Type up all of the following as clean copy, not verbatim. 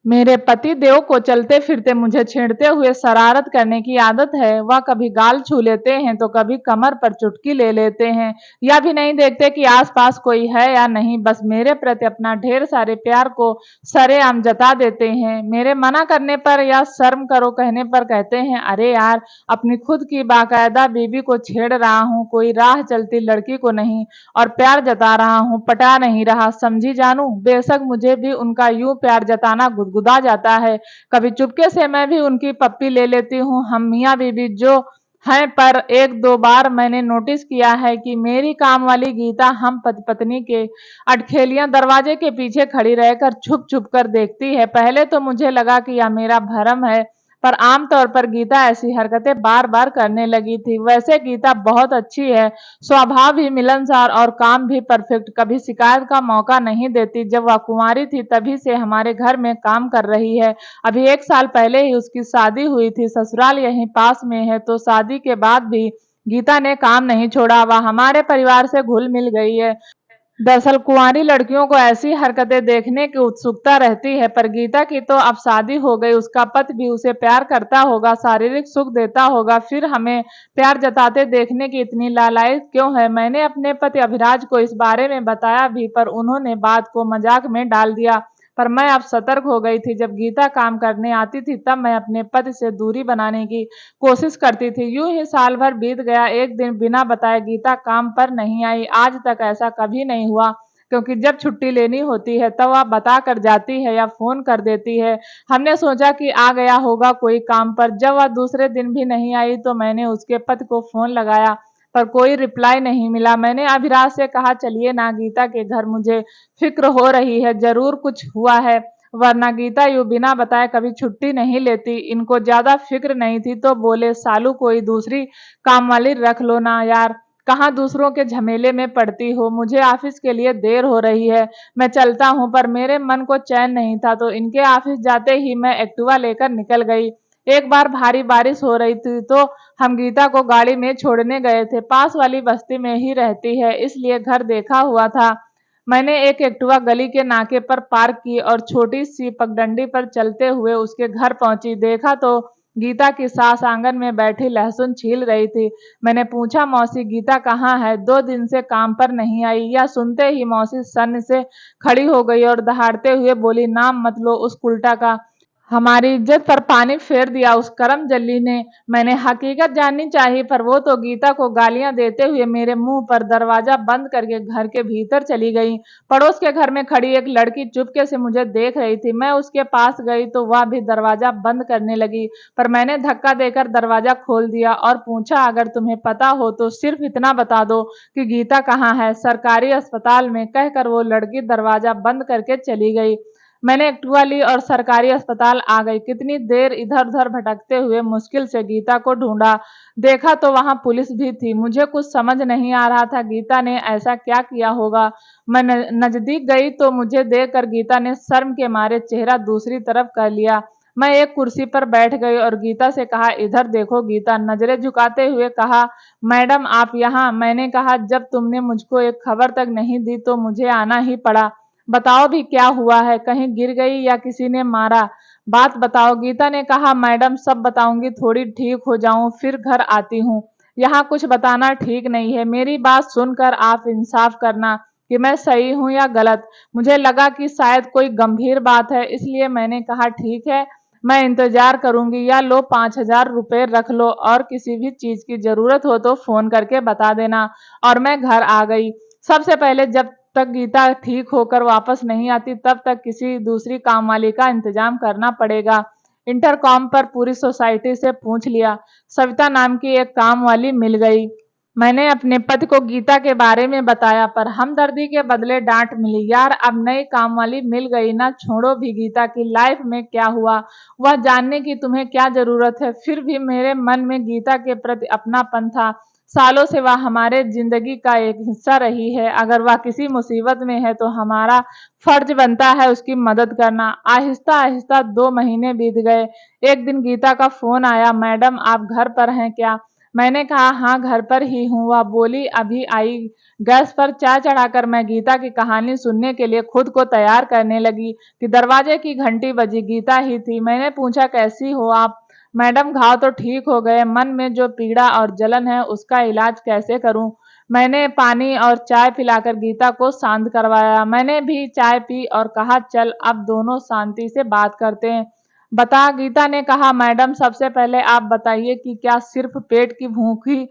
मेरे पति देव को चलते फिरते मुझे छेड़ते हुए शरारत करने की आदत है। वह कभी गाल छू लेते हैं तो कभी कमर पर चुटकी ले लेते हैं। या भी नहीं देखते कि आसपास कोई है या नहीं, बस मेरे प्रति अपना ढेर सारे प्यार को सरेआम जता देते हैं। मेरे मना करने पर या शर्म करो कहने पर कहते हैं, अरे यार, अपनी खुद की बाकायदा बीवी को छेड़ रहा हूँ, कोई राह चलती लड़की को नहीं, और प्यार जता रहा हूँ, पटा नहीं रहा, समझी जानू। बेशक मुझे भी उनका यूं प्यार जताना गुदगुदा जाता है। कभी चुपके से मैं भी उनकी पप्पी ले लेती हूँ। हम मियाँ बीवी जो हैं, पर एक दो बार मैंने नोटिस किया है कि मेरी काम वाली गीता हम पति पत्नी के अटखेलियां दरवाजे के पीछे खड़ी रहकर छुप छुप कर देखती है। पहले तो मुझे लगा कि यह मेरा भरम है, पर आमतौर पर गीता ऐसी हरकतें बार बार करने लगी थी। वैसे गीता बहुत अच्छी है, स्वभाव भी मिलनसार और काम भी परफेक्ट, कभी शिकायत का मौका नहीं देती। जब वह कुंवारी थी तभी से हमारे घर में काम कर रही है। अभी 1 साल पहले ही उसकी शादी हुई थी, ससुराल यहीं पास में है, तो शादी के बाद भी गीता ने काम नहीं छोड़ा। वह हमारे परिवार से घुल मिल गई है। दरअसल कुंवारी लड़कियों को ऐसी हरकतें देखने की उत्सुकता रहती है, पर गीता की तो अब शादी हो गई, उसका पति भी उसे प्यार करता होगा, शारीरिक सुख देता होगा, फिर हमें प्यार जताते देखने की इतनी लालायित क्यों है। मैंने अपने पति अभिराज को इस बारे में बताया भी, पर उन्होंने बात को मजाक में डाल दिया। पर मैं अब सतर्क हो गई थी। जब गीता काम करने आती थी तब मैं अपने पति से दूरी बनाने की कोशिश करती थी। यूं ही साल भर बीत गया। एक दिन बिना बताए गीता काम पर नहीं आई। आज तक ऐसा कभी नहीं हुआ, क्योंकि जब छुट्टी लेनी होती है तब वह बता कर जाती है या फोन कर देती है। हमने सोचा कि आ गया होगा कोई काम पर। जब वह दूसरे दिन भी नहीं आई तो मैंने उसके पति को फोन लगाया, पर कोई रिप्लाई नहीं मिला। मैंने अभिराज से कहा, चलिए ना गीता के घर, मुझे फिक्र हो रही है, जरूर कुछ हुआ है, वरना गीता यूं बिना बताए कभी छुट्टी नहीं लेती। इनको ज्यादा फिक्र नहीं थी तो बोले, सालू कोई दूसरी काम वाली रख लो ना यार, कहाँ दूसरों के झमेले में पड़ती हो। मुझे ऑफिस के लिए देर हो रही है, मैं चलता हूँ। पर मेरे मन को चैन नहीं था, तो इनके ऑफिस जाते ही मैं एक्टिवा लेकर निकल गई। एक बार भारी बारिश हो रही थी तो हम गीता को गाड़ी में छोड़ने गए थे। पास वाली बस्ती में ही रहती है, इसलिए घर देखा हुआ था। मैंने एक एक्टिवा गली के नाके पर पार्क की और छोटी सी पगडंडी पर चलते हुए उसके घर पहुंची। देखा तो गीता की सास आंगन में बैठी लहसुन छील रही थी। मैंने पूछा, मौसी गीता कहाँ है? 2 दिन से काम पर नहीं आई। या सुनते ही मौसी सन्न से खड़ी हो गई और दहाड़ते हुए बोली, नाम मत लो उस उल्टा का, हमारी इज्जत पर पानी फेर दिया उस करम जल्ली ने। मैंने हकीकत जाननी चाहिए, पर वो तो गीता को गालियां देते हुए मेरे मुंह पर दरवाजा बंद करके घर के भीतर चली गई। पड़ोस के घर में खड़ी एक लड़की चुपके से मुझे देख रही थी। मैं उसके पास गई तो वह भी दरवाजा बंद करने लगी, पर मैंने धक्का देकर दरवाजा खोल दिया और पूछा, अगर तुम्हें पता हो तो सिर्फ इतना बता दो कि गीता कहाँ है? सरकारी अस्पताल में, कहकर वो लड़की दरवाजा बंद करके चली गई। मैंने एक्टिवा ली और सरकारी अस्पताल आ गई। कितनी देर इधर उधर भटकते हुए मुश्किल से गीता को ढूंढा। देखा तो वहां पुलिस भी थी। मुझे कुछ समझ नहीं आ रहा था गीता ने ऐसा क्या किया होगा। मैं नजदीक गई तो मुझे देखकर गीता ने शर्म के मारे चेहरा दूसरी तरफ कर लिया। मैं एक कुर्सी पर बैठ गई और गीता से कहा, इधर देखो। गीता नजरें झुकाते हुए कहा, मैडम आप यहाँ? मैंने कहा, जब तुमने मुझको एक खबर तक नहीं दी तो मुझे आना ही पड़ा। बताओ भी क्या हुआ है? कहीं गिर गई या किसी ने मारा? बात बताओ। गीता ने कहा, मैडम सब बताऊंगी, थोड़ी ठीक हो जाऊं फिर घर आती हूँ। यहाँ कुछ बताना ठीक नहीं है। मेरी बात सुनकर आप इंसाफ करना कि मैं सही हूँ या गलत। मुझे लगा कि शायद कोई गंभीर बात है, इसलिए मैंने कहा, ठीक है, मैं इंतजार करूंगी, या लो 5,000 रुपये रख लो, और किसी भी चीज की जरूरत हो तो फोन करके बता देना। और मैं घर आ गई। सबसे पहले जब तक गीता ठीक होकर वापस नहीं आती तब तक किसी दूसरी काम वाली का इंतजाम करना पड़ेगा। इंटरकॉम पर पूरी सोसाइटी से पूछ लिया, सविता नाम की एक काम वाली मिल गई। मैंने अपने पति को गीता के बारे में बताया, पर हमदर्दी के बदले डांट मिली। यार, अब नई काम वाली मिल गई ना, छोड़ो भी गीता की लाइफ में क्या हुआ वह जानने की तुम्हें क्या जरूरत है। फिर भी मेरे मन में गीता के प्रति अपनापन था। सालों से वह हमारे जिंदगी का एक हिस्सा रही है। अगर वह किसी मुसीबत में है तो हमारा फर्ज बनता है उसकी मदद करना। आहिस्ता आहिस्ता 2 महीने बीत गए। एक दिन गीता का फोन आया, मैडम आप घर पर हैं क्या? मैंने कहा हाँ घर पर ही हूँ। वह बोली अभी आई। गैस पर चाय चढ़ाकर मैं गीता की कहानी सुनने के लिए खुद को तैयार करने लगी कि दरवाजे की घंटी बजी। गीता ही थी। मैंने पूछा कैसी हो आप? मैडम घाव तो ठीक हो गए, मन में जो पीड़ा और जलन है उसका इलाज कैसे करूं? मैंने पानी और चाय पिलाकर गीता को शांत करवाया। मैंने भी चाय पी और कहा चल अब दोनों शांति से बात करते हैं। बता, गीता ने कहा। मैडम सबसे पहले आप बताइए कि क्या सिर्फ पेट की भूख ही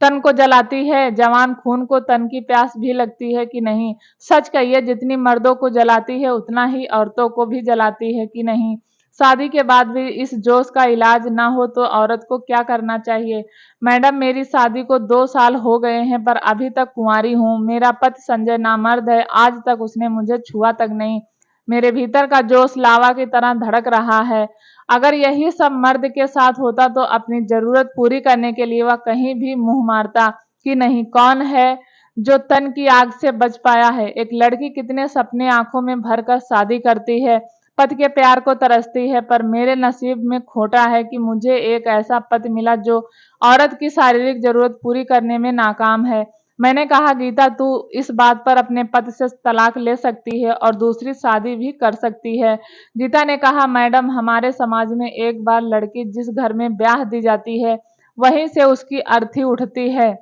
तन को जलाती है? जवान खून को तन की प्यास भी लगती है कि नहीं? सच कहिए, जितनी मर्दों को जलाती है उतना ही औरतों को भी जलाती है कि नहीं? शादी के बाद भी इस जोश का इलाज ना हो तो औरत को क्या करना चाहिए? मैडम मेरी शादी को 2 साल हो गए हैं पर अभी तक कुंवारी हूँ। मेरा पति संजय नामर्द है, आज तक उसने मुझे छुआ तक नहीं। मेरे भीतर का जोश लावा की तरह धड़क रहा है। अगर यही सब मर्द के साथ होता तो अपनी जरूरत पूरी करने के लिए वह कहीं भी मुंह मारता कि नहीं? कौन है जो तन की आग से बच पाया है? एक लड़की कितने सपने आंखों में भरकर शादी करती है, पति के प्यार को तरसती है, पर मेरे नसीब में खोटा है कि मुझे एक ऐसा पति मिला जो औरत की शारीरिक जरूरत पूरी करने में नाकाम है। मैंने कहा गीता तू इस बात पर अपने पति से तलाक ले सकती है और दूसरी शादी भी कर सकती है। गीता ने कहा मैडम हमारे समाज में एक बार लड़की जिस घर में ब्याह दी जाती है वहीं से उसकी अर्थी उठती है।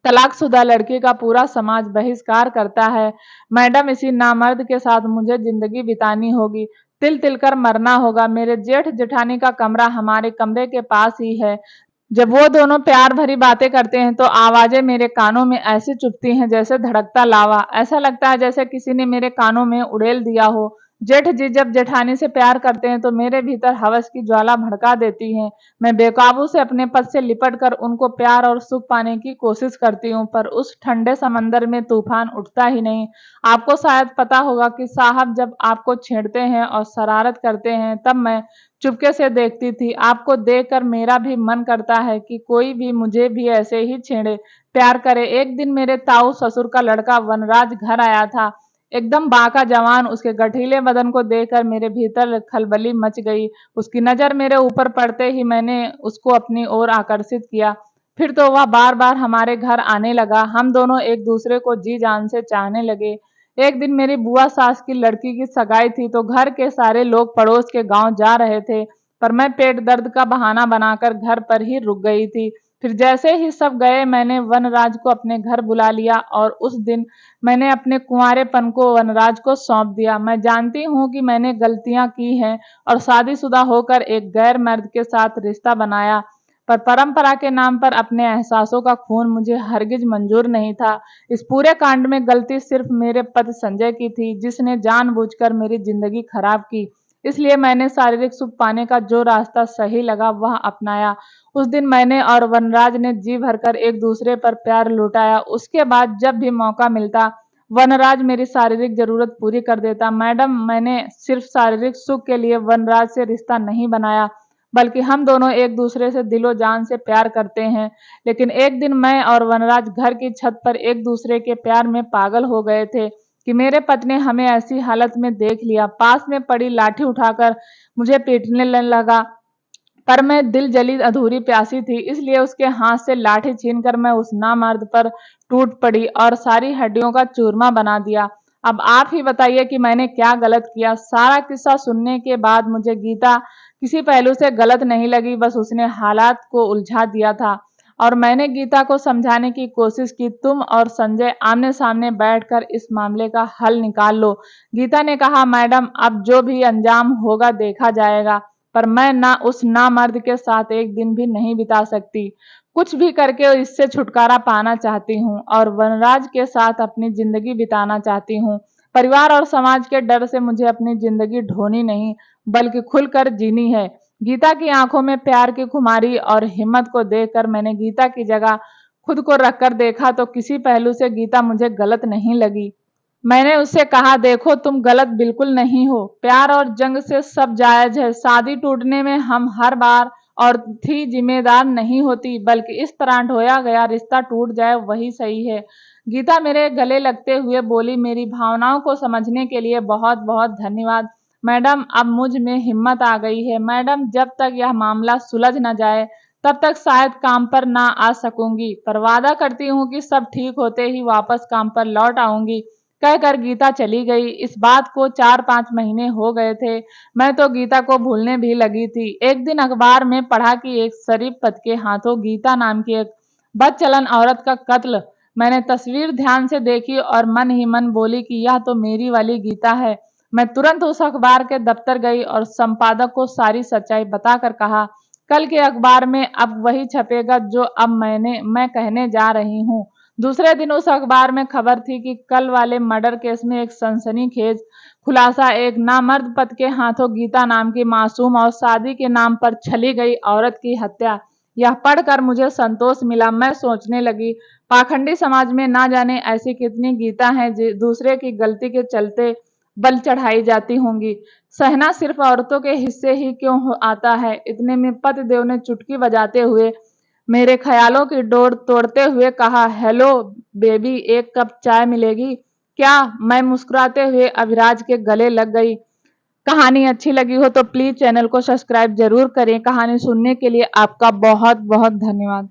तलाकशुदा लड़की का पूरा समाज बहिष्कार करता है। मैडम इसी नामर्द के साथ मुझे जिंदगी बितानी होगी, तिल तिल कर मरना होगा। मेरे जेठ जेठानी का कमरा हमारे कमरे के पास ही है। जब वो दोनों प्यार भरी बातें करते हैं तो आवाजें मेरे कानों में ऐसी चुभती हैं जैसे धड़कता लावा। ऐसा लगता है जैसे किसी ने मेरे कानों में उड़ेल दिया हो। जेठ जी जब जेठानी से प्यार करते हैं तो मेरे भीतर हवस की ज्वाला भड़का देती हैं। मैं बेकाबू से अपने पद से लिपट कर उनको प्यार और सुख पाने की कोशिश करती हूँ, पर उस ठंडे समंदर में तूफान उठता ही नहीं। आपको शायद पता होगा कि साहब जब आपको छेड़ते हैं और शरारत करते हैं तब मैं चुपके से देखती थी। आपको देखकर मेरा भी मन करता है कि कोई भी मुझे भी ऐसे ही छेड़े, प्यार करे। एक दिन मेरे ताऊ ससुर का लड़का वनराज घर आया था, एकदम बांका जवान। उसके गठीले बदन को देखकर मेरे भीतर खलबली मच गई। उसकी नजर मेरे ऊपर पड़ते ही मैंने उसको अपनी ओर आकर्षित किया। फिर तो वह बार बार हमारे घर आने लगा। हम दोनों एक दूसरे को जी जान से चाहने लगे। एक दिन मेरी बुआ सास की लड़की की सगाई थी तो घर के सारे लोग पड़ोस के गांव जा रहे थे, पर मैं पेट दर्द का बहाना बनाकर घर पर ही रुक गई थी। फिर जैसे ही सब गए मैंने वनराज को अपने घर बुला लिया और उस दिन मैंने अपने कुंवारेपन को वनराज को सौंप दिया। मैं जानती हूँ कि मैंने गलतियां की हैं और शादीशुदा होकर एक गैर मर्द के साथ रिश्ता बनाया, पर परंपरा के नाम पर अपने एहसासों का खून मुझे हरगिज मंजूर नहीं था। इस पूरे कांड में गलती सिर्फ मेरे पति संजय की थी, जिसने जानबूझकर मेरी जिंदगी खराब की। इसलिए मैंने शारीरिक सुख पाने का जो रास्ता सही लगा वह अपनाया। उस दिन मैंने और वनराज ने जी भरकर एक दूसरे पर प्यार लुटाया। उसके बाद जब भी मौका मिलता वनराज मेरी शारीरिक जरूरत पूरी कर देता। मैडम मैंने सिर्फ शारीरिक सुख के लिए वनराज से रिश्ता नहीं बनाया, बल्कि हम दोनों एक दूसरे से दिलो जान से प्यार करते हैं। लेकिन एक दिन मैं और वनराज घर की छत पर एक दूसरे के प्यार में पागल हो गए थे कि मेरे पति ने हमें ऐसी हालत में देख लिया। पास में पड़ी लाठी उठाकर मुझे पीटने लगा, पर मैं दिल जली अधूरी प्यासी थी, इसलिए उसके हाथ से लाठी छीनकर मैं उस नामर्द पर टूट पड़ी और सारी हड्डियों का चूरमा बना दिया। अब आप ही बताइए कि मैंने क्या गलत किया? सारा किस्सा सुनने के बाद मुझे गीता किसी पहलू से गलत नहीं लगी, बस उसने हालात को उलझा दिया था और मैंने गीता को समझाने की कोशिश की। तुम और संजय आमने सामने बैठकर इस मामले का हल निकाल लो। गीता ने कहा मैडम अब जो भी अंजाम होगा देखा जाएगा, पर मैं ना उस नामर्द के साथ एक दिन भी नहीं बिता सकती। कुछ भी करके इससे छुटकारा पाना चाहती हूँ और वनराज के साथ अपनी जिंदगी बिताना चाहती हूँ। परिवार और समाज के डर से मुझे अपनी जिंदगी ढोनी नहीं बल्कि खुलकर जीनी है। गीता की आंखों में प्यार की खुमारी और हिम्मत को देखकर मैंने गीता की जगह खुद को रखकर देखा तो किसी पहलू से गीता मुझे गलत नहीं लगी। मैंने उससे कहा देखो तुम गलत बिल्कुल नहीं हो, प्यार और जंग से सब जायज है। शादी टूटने में हम हर बार और थी जिम्मेदार नहीं होती, बल्कि इस तरह ढोया गया रिश्ता टूट जाए वही सही है। गीता मेरे गले लगते हुए बोली मेरी भावनाओं को समझने के लिए बहुत बहुत धन्यवाद मैडम। अब मुझ में हिम्मत आ गई है। मैडम जब तक यह मामला सुलझ न जाए तब तक शायद काम पर ना आ सकूंगी, पर वादा करती हूँ कि सब ठीक होते ही वापस काम पर लौट आऊंगी, कहकर गीता चली गई। इस बात को 4-5 महीने हो गए थे। मैं तो गीता को भूलने भी लगी थी। एक दिन अखबार में पढ़ा कि एक शरीफ पद के हाथों गीता नाम की एक बदचलन औरत का कत्ल। मैंने तस्वीर ध्यान से देखी और मन ही मन बोली कि यह तो मेरी वाली गीता है। मैं तुरंत उस अखबार के दफ्तर गई और संपादक को सारी सच्चाई बताकर कहा, कल के अखबार में अब वही छपेगा जो अब मैं कहने जा रही हूँ। दूसरे दिन उस अखबार में खबर थी कि कल वाले मर्डर केस में एक सनसनीखेज खुलासा, एक नामर्द पति के हाथों गीता नाम की मासूम और शादी के नाम पर छली गई औरत की हत्या। यह पढ़कर मुझे संतोष मिला। मैं सोचने लगी, पाखंडी समाज में ना जाने ऐसी कितनी गीता हैं जो दूसरे की गलती के चलते बल चढ़ाई जाती होंगी। सहना सिर्फ औरतों के हिस्से ही क्यों आता है? इतने में पतिदेव ने चुटकी बजाते हुए मेरे ख्यालों की डोर तोड़ते हुए कहा, हेलो बेबी, एक कप चाय मिलेगी क्या? मैं मुस्कुराते हुए अभिराज के गले लग गई। कहानी अच्छी लगी हो तो प्लीज चैनल को सब्सक्राइब जरूर करें। कहानी सुनने के लिए आपका बहुत बहुत धन्यवाद।